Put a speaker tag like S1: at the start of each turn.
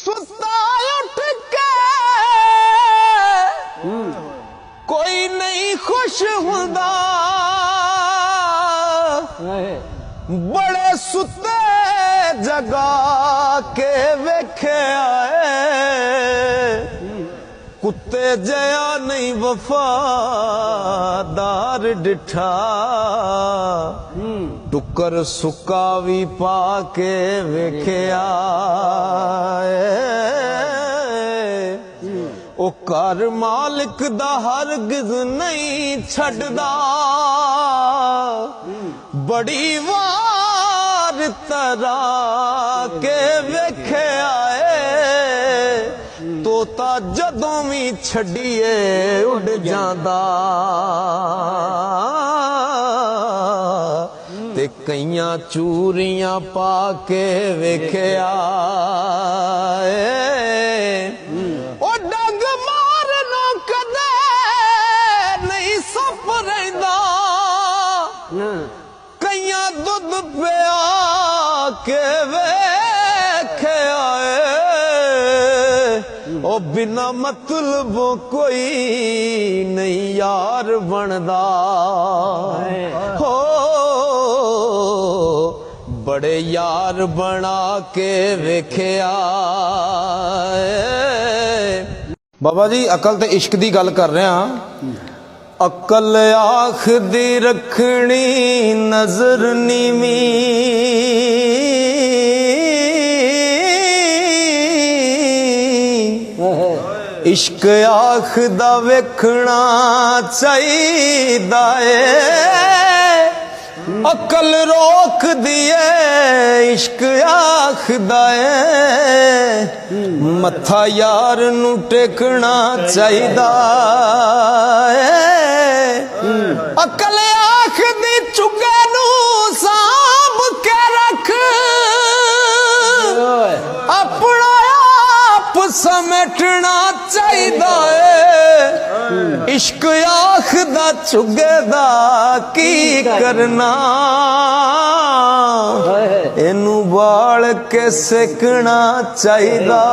S1: सुता उठ के कोई नहीं खुश हुंदा, बड़े सुते जगा के वेखे आए, कुत्ते जया नहीं वफादार डिठा, टुकर सुका भी पा के वेखे आए। ओ घर मालिक दा हरगिज नहीं छड़दा, बड़ी वार तरा के वेखे आए, तोता जदों भी छड़िए उड़ जांदा, ते कईयां चूरियां पा के वेखे आए। ओ डंग मारना कदे नहीं सप रहिंदा, कईयां दुध पिया के वेखे आए। ओ बिना मतलब कोई नहीं यार बनदा, हो बड़े यार बना के वेखे आए। बाबा जी अकल ते इश्क दी गल कर रहे हैं। अकल आख दी रखनी नजर नीवी, इश्क आखदा वेखना चाहिदा है, अकल रोक दिए इश्क आखदा है, मत्था यार नू टेकना चाहिदा है। अकल आखदी चुगे नू सांभ के रख, अपना आप समेटना चाहिदा है, इश्क आखदा चुगे दा की करना, इनू बाल के सेकना चाहिदा।